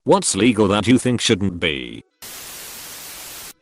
What's legal that you think shouldn't be?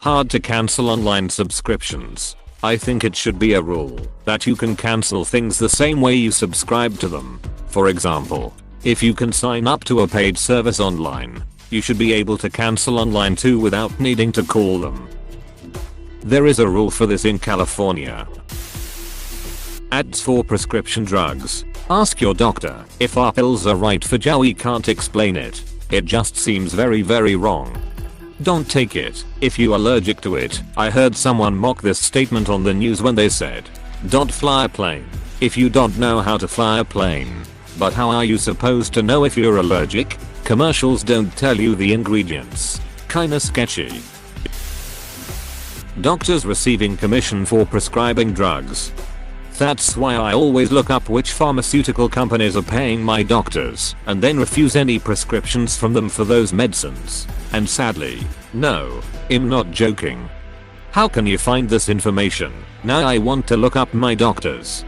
Hard to cancel online subscriptions. I think it should be a rule that you can cancel things the same way you subscribe to them. For example, if you can sign up to a paid service online, you should be able to cancel online too without needing to call them. There is a rule for this in California. Ads for prescription drugs. Ask your doctor if our pills are right for you. We can't explain it. It just seems very wrong. Don't take it if you're allergic to it. I heard someone mock this statement on the news when they said, "Don't fly a plane if you don't know how to fly a plane." But how are you supposed to know if you're allergic? Commercials don't tell you the ingredients. Kinda sketchy. Doctors receiving commission for prescribing drugs. That's why I always look up which pharmaceutical companies are paying my doctors and then refuse any prescriptions from them for those medicines. And sadly, no, I'm not joking. How can you find this information? Now I want to look up my doctors.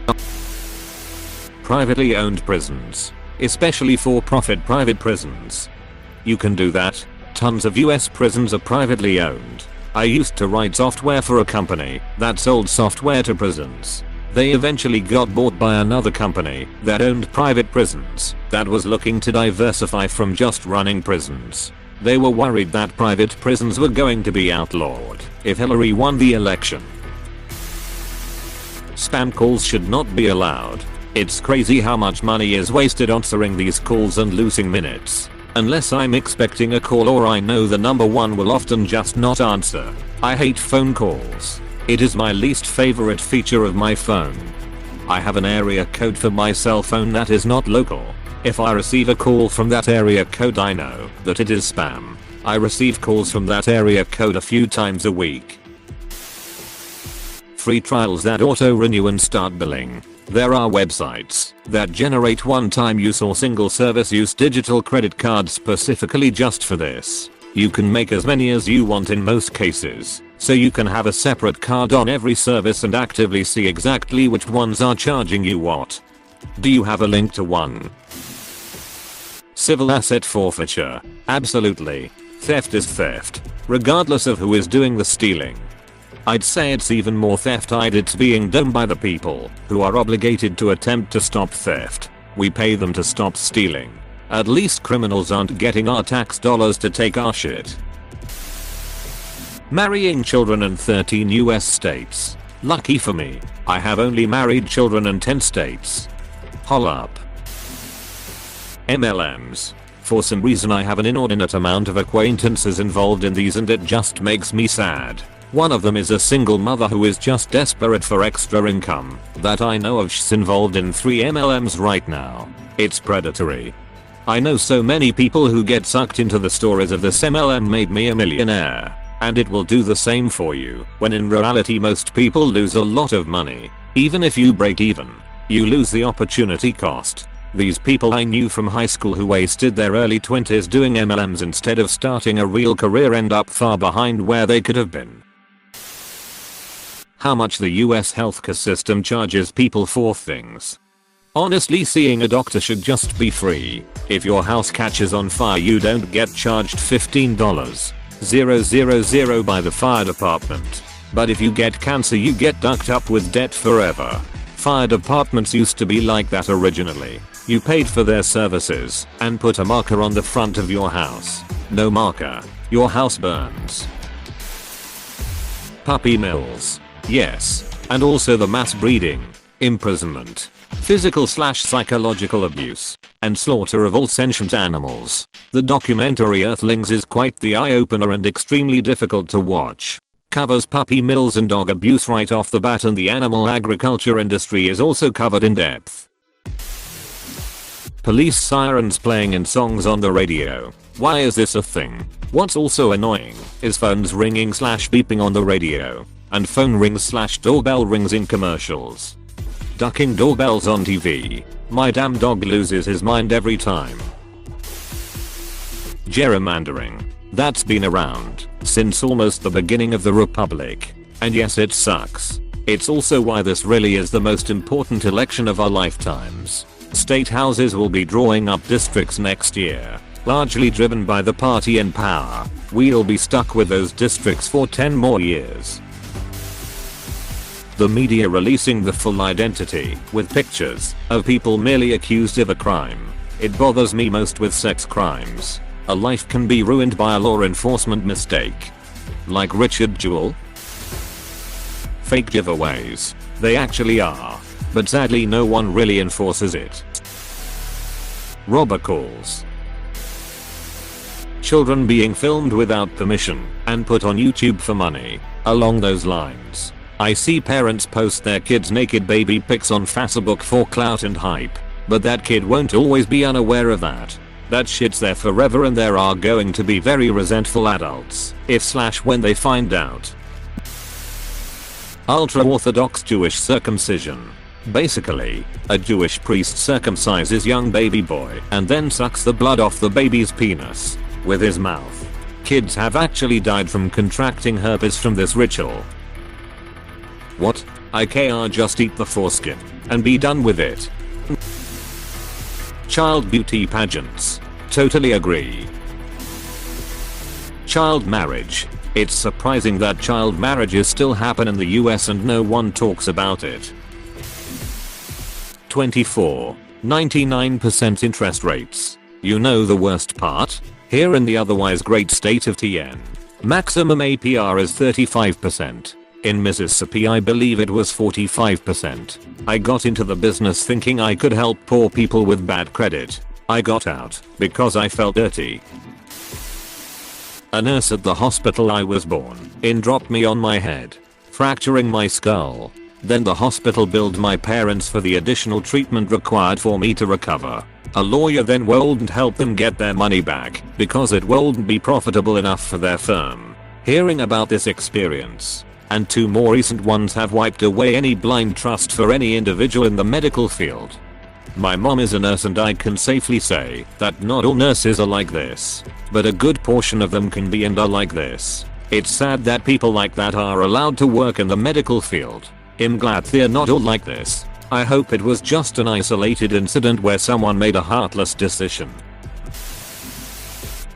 Privately owned prisons. Especially for-profit private prisons. You can do that. Tons of US prisons are privately owned. I used to write software for a company that sold software to prisons. They eventually got bought by another company that owned private prisons that was looking to diversify from just running prisons. They were worried that private prisons were going to be outlawed if Hillary won the election. Spam calls should not be allowed. It's crazy how much money is wasted answering these calls and losing minutes. Unless I'm expecting a call or I know the number one will often just not answer. I hate phone calls. It is my least favorite feature of my phone. I have an area code for my cell phone that is not local. If I receive a call from that area code, I know that it is spam. I receive calls from that area code a few times a week. Free trials that auto-renew and start billing. There are websites that generate one-time use or single service use digital credit cards specifically just for this. You can make as many as you want in most cases, so you can have a separate card on every service and actively see exactly which ones are charging you what. Do you have a link to one? Civil asset forfeiture. Absolutely. Theft is theft, regardless of who is doing the stealing. I'd say it's even more theft-eyed. It's being done by the people who are obligated to attempt to stop theft. We pay them to stop stealing. At least criminals aren't getting our tax dollars to take our shit. Marrying children in 13 US states. Lucky for me, I have only married children in 10 states. Hol up. MLMs. For some reason I have an inordinate amount of acquaintances involved in these and it just makes me sad. One of them is a single mother who is just desperate for extra income that I know of. She's involved in 3 MLMs right now. It's predatory. I know so many people who get sucked into the stories of this MLM made me a millionaire. And it will do the same for you, when in reality most people lose a lot of money. Even if you break even, you lose the opportunity cost. These people I knew from high school who wasted their early 20s doing MLMs instead of starting a real career end up far behind where they could have been. How much the US healthcare system charges people for things. Honestly, seeing a doctor should just be free. If your house catches on fire, you don't get charged $15,000 by the fire department. But if you get cancer, you get ducked up with debt forever. Fire departments used to be like that originally. You paid for their services and put a marker on the front of your house. No marker, your house burns. Puppy mills. Yes, and also the mass breeding, imprisonment, physical/psychological abuse, and slaughter of all sentient animals. The documentary Earthlings is quite the eye-opener and extremely difficult to watch. Covers puppy mills and dog abuse right off the bat, and the animal agriculture industry is also covered in depth. Police sirens playing in songs on the radio. Why is this a thing? What's also annoying is phones ringing/beeping on the radio. And phone rings/doorbell rings in commercials. Ducking doorbells on TV. My damn dog loses his mind every time. Gerrymandering. That's been around since almost the beginning of the Republic. And yes, it sucks. It's also why this really is the most important election of our lifetimes. State houses will be drawing up districts next year. largely driven by the party in power. We'll be stuck with those districts for 10 more years. The media releasing the full identity with pictures of people merely accused of a crime. It bothers me most with sex crimes. A life can be ruined by a law enforcement mistake. Like Richard Jewell? Fake giveaways. They actually are. But sadly no one really enforces it. Robocalls. Children being filmed without permission and put on YouTube for money. Along those lines, I see parents post their kids' naked baby pics on Facebook for clout and hype. But that kid won't always be unaware of that. That shit's there forever and there are going to be very resentful adults if/when they find out. Ultra-Orthodox Jewish circumcision. Basically, a Jewish priest circumcises young baby boy and then sucks the blood off the baby's penis with his mouth. Kids have actually died from contracting herpes from this ritual. What? I can't just eat the foreskin and be done with it. Child beauty pageants. Totally agree. Child marriage. It's surprising that child marriages still happen in the US and no one talks about it. 24. 99% interest rates. You know the worst part? Here in the otherwise great state of TN, maximum APR is 35%. In Mississippi I believe it was 45%. I got into the business thinking I could help poor people with bad credit. I got out because I felt dirty. A nurse at the hospital I was born in dropped me on my head, fracturing my skull. Then the hospital billed my parents for the additional treatment required for me to recover. A lawyer then wouldn't help them get their money back because it wouldn't be profitable enough for their firm. Hearing about this experience and 2 more recent ones have wiped away any blind trust for any individual in the medical field. My mom is a nurse and I can safely say that not all nurses are like this, but a good portion of them can be and are like this. It's sad that people like that are allowed to work in the medical field. I'm glad they're not all like this. I hope it was just an isolated incident where someone made a heartless decision.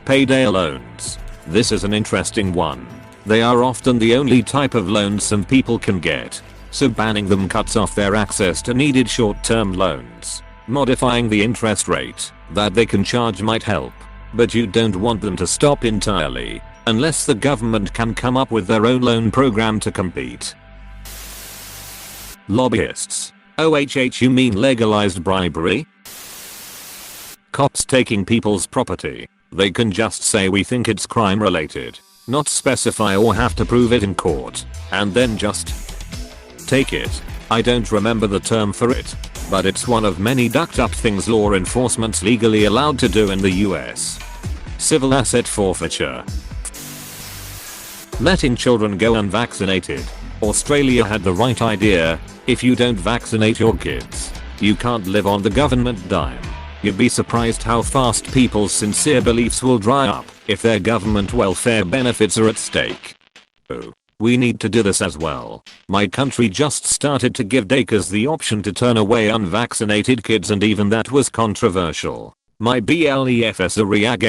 Payday loans. This is an interesting one. They are often the only type of loans some people can get, so banning them cuts off their access to needed short-term loans. Modifying the interest rate that they can charge might help, but you don't want them to stop entirely, unless the government can come up with their own loan program to compete. Lobbyists. OHH, you mean legalized bribery? Cops taking people's property. They can just say we think it's crime related, not specify or have to prove it in court, and then just take it. I don't remember the term for it, but it's one of many ducked up things law enforcement's legally allowed to do in the US. Civil asset forfeiture. Letting children go unvaccinated. Australia had the right idea. If you don't vaccinate your kids, you can't live on the government dime. You'd be surprised how fast people's sincere beliefs will dry up if their government welfare benefits are at stake. Oh, we need to do this as well. My country just started to give daycares the option to turn away unvaccinated kids, and even that was controversial. My BLEFS are reag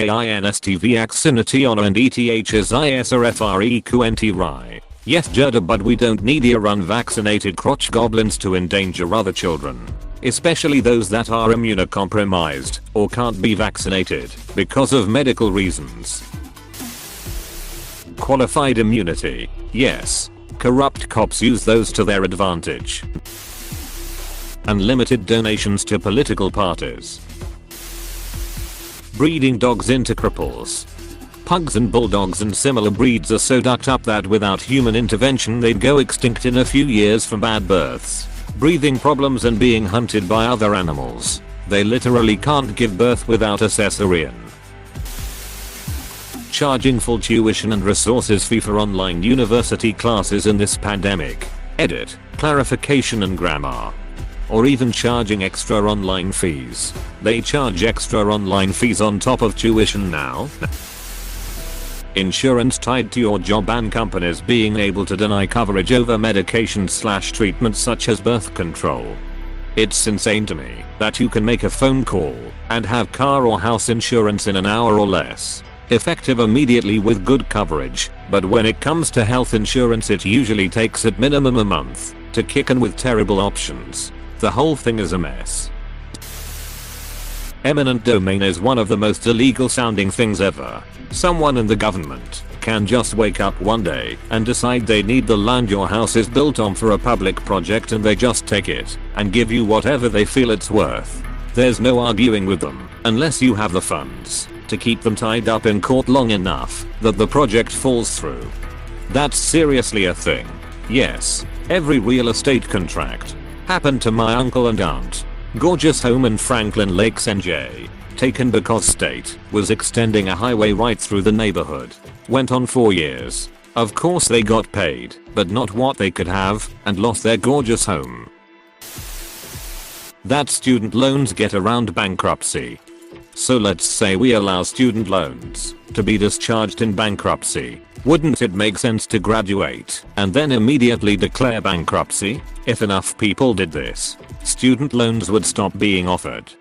vaccinity honor and ETHs ISRFREQNT. Yes Jada, but we don't need your unvaccinated crotch goblins to endanger other children. Especially those that are immunocompromised or can't be vaccinated because of medical reasons. Qualified immunity. Yes. Corrupt cops use those to their advantage. Unlimited donations to political parties. Breeding dogs into cripples. Pugs and bulldogs and similar breeds are so ducked up that without human intervention they'd go extinct in a few years from bad births, breathing problems and being hunted by other animals. They literally can't give birth without a cesarean. Charging full tuition and resources fee for online university classes in this pandemic. Edit, clarification and grammar. Or even charging extra online fees. They charge extra online fees on top of tuition now. Insurance tied to your job and companies being able to deny coverage over medications/treatments such as birth control. It's insane to me that you can make a phone call and have car or house insurance in an hour or less. Effective immediately with good coverage, but when it comes to health insurance it usually takes at minimum a month to kick in with terrible options. The whole thing is a mess. Eminent domain is one of the most illegal sounding things ever. Someone in the government can just wake up one day and decide they need the land your house is built on for a public project, and they just take it and give you whatever they feel it's worth. There's no arguing with them unless you have the funds to keep them tied up in court long enough that the project falls through. That's seriously a thing. Yes, every real estate contract. Happened to my uncle and aunt. Gorgeous home in Franklin Lakes, NJ. Taken because state was extending a highway right through the neighborhood. Went on 4 years. Of course they got paid, but not what they could have, and lost their gorgeous home. That student loans get around bankruptcy. So let's say we allow student loans to be discharged in bankruptcy. Wouldn't it make sense to graduate and then immediately declare bankruptcy? If enough people did this, student loans would stop being offered.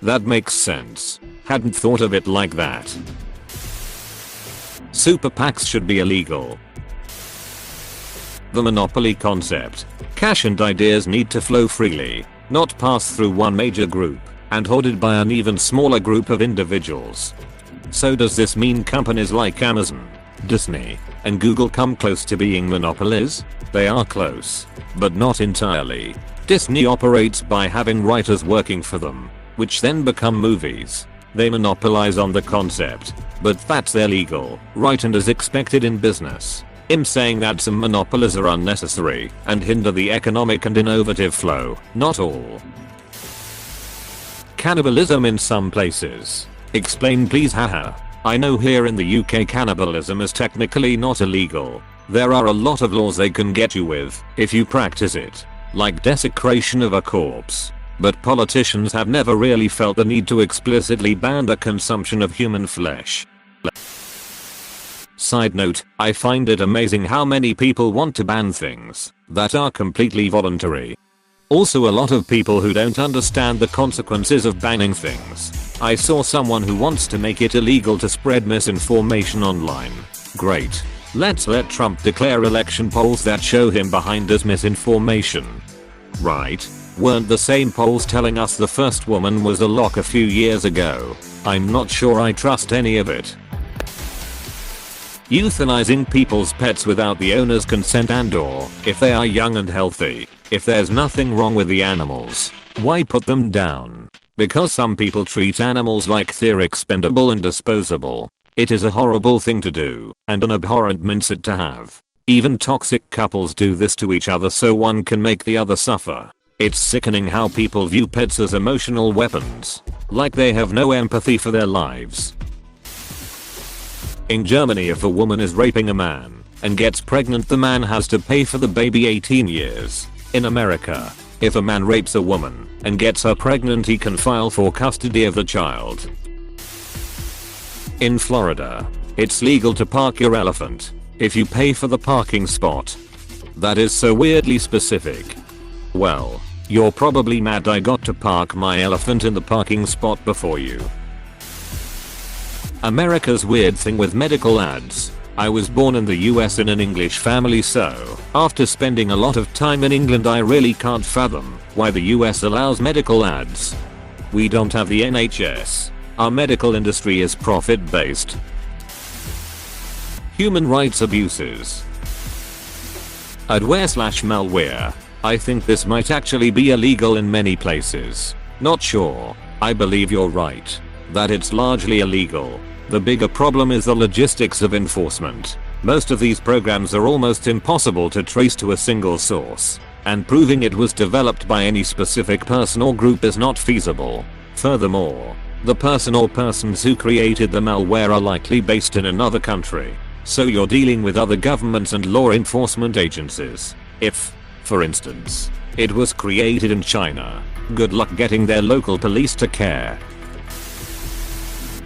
That makes sense. Hadn't thought of it like that. Super PACs should be illegal. The monopoly concept. Cash and ideas need to flow freely, not pass through one major group and hoarded by an even smaller group of individuals. So does this mean companies like Amazon, Disney, and Google come close to being monopolies? They are close, but not entirely. Disney operates by having writers working for them, which then become movies. They monopolize on the concept, but that's illegal, right, and is expected in business. I'm saying that some monopolies are unnecessary and hinder the economic and innovative flow, not all. Cannibalism in some places. Explain please, haha. I know here in the UK cannibalism is technically not illegal. There are a lot of laws they can get you with if you practice it, like desecration of a corpse. But politicians have never really felt the need to explicitly ban the consumption of human flesh. Side note, I find it amazing how many people want to ban things that are completely voluntary. Also, a lot of people who don't understand the consequences of banning things. I saw someone who wants to make it illegal to spread misinformation online. Great. Let's let Trump declare election polls that show him behind as misinformation. Right? Weren't the same polls telling us the first woman was a lock a few years ago? I'm not sure I trust any of it. Euthanizing people's pets without the owner's consent, and/or if they are young and healthy. If there's nothing wrong with the animals, why put them down? Because some people treat animals like they're expendable and disposable. It is a horrible thing to do, and an abhorrent mindset to have. Even toxic couples do this to each other so one can make the other suffer. It's sickening how people view pets as emotional weapons, like they have no empathy for their lives. In Germany, if a woman is raping a man and gets pregnant, the man has to pay for the baby 18 years. In America, if a man rapes a woman and gets her pregnant, he can file for custody of the child. In Florida, it's legal to park your elephant if you pay for the parking spot. That is so weirdly specific. Well, you're probably mad I got to park my elephant in the parking spot before you. America's weird thing with medical ads. I was born in the US in an English family, so after spending a lot of time in England I really can't fathom why the US allows medical ads. We don't have the NHS. Our medical industry is profit based. Human rights abuses. Adware/malware. I think this might actually be illegal in many places. Not sure. I believe you're right that it's largely illegal. The bigger problem is the logistics of enforcement. Most of these programs are almost impossible to trace to a single source, and proving it was developed by any specific person or group is not feasible. Furthermore, the person or persons who created the malware are likely based in another country, so you're dealing with other governments and law enforcement agencies. If, for instance, it was created in China, good luck getting their local police to care.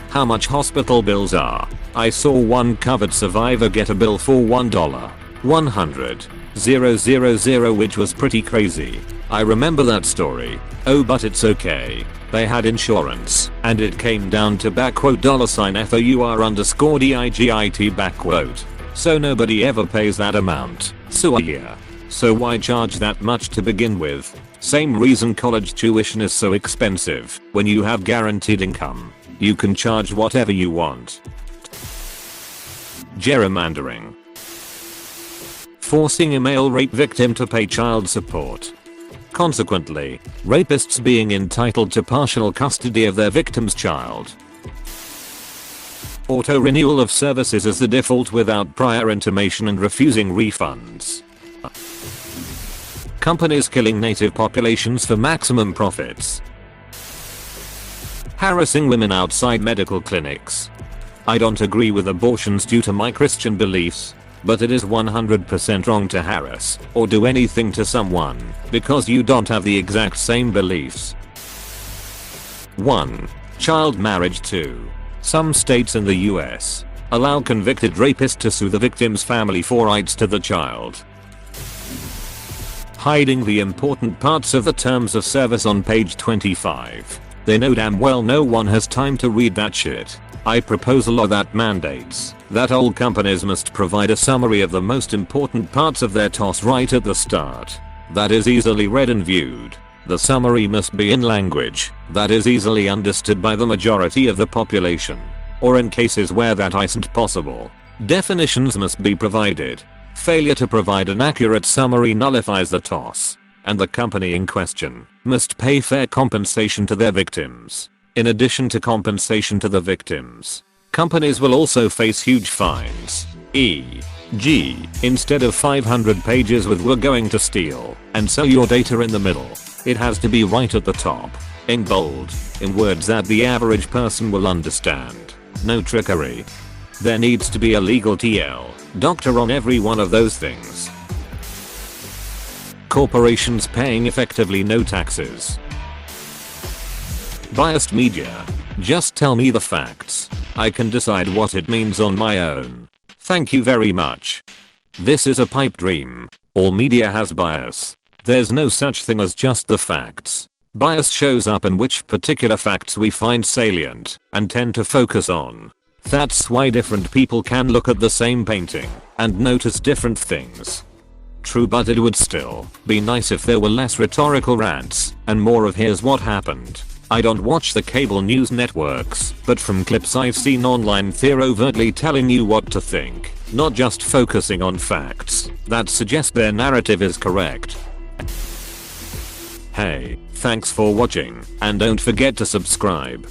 How much hospital bills are. I saw one covered survivor get a bill for $1,100,000, which was pretty crazy. I remember that story. Oh, but it's okay. They had insurance, and it came down to $FOUR_DIGIT . So nobody ever pays that amount. So yeah. So why charge that much to begin with? Same reason college tuition is so expensive. When you have guaranteed income, you can charge whatever you want. Gerrymandering. Forcing a male rape victim to pay child support. Consequently, rapists being entitled to partial custody of their victim's child. Auto-renewal of services as the default without prior intimation and refusing refunds. Companies killing native populations for maximum profits. Harassing women outside medical clinics. I don't agree with abortions due to my Christian beliefs, but it is 100% wrong to harass or do anything to someone because you don't have the exact same beliefs. 1. Child marriage. 2. Some states in the US allow convicted rapists to sue the victim's family for rights to the child. Hiding the important parts of the terms of service on page 25. They know damn well no one has time to read that shit. I propose a law that mandates that all companies must provide a summary of the most important parts of their TOS right at the start. That is easily read and viewed. The summary must be in language that is easily understood by the majority of the population. Or in cases where that isn't possible, definitions must be provided. Failure to provide an accurate summary nullifies the TOS, and the company in question must pay fair compensation to their victims. In addition to compensation to the victims, companies will also face huge fines, e.g., instead of 500 pages with "we're going to steal and sell your data" in the middle, it has to be right at the top, in bold, in words that the average person will understand. No trickery. There needs to be a legal TL, doctor on every one of those things. Corporations paying effectively no taxes. Biased media. Just tell me the facts. I can decide what it means on my own. Thank you very much. This is a pipe dream. All media has bias. There's no such thing as just the facts. Bias shows up in which particular facts we find salient and tend to focus on. That's why different people can look at the same painting and notice different things. True, but it would still be nice if there were less rhetorical rants and more of "here's what happened." I don't watch the cable news networks, but from clips I've seen online, they're overtly telling you what to think, not just focusing on facts that suggest their narrative is correct. Hey, thanks for watching, and don't forget to subscribe.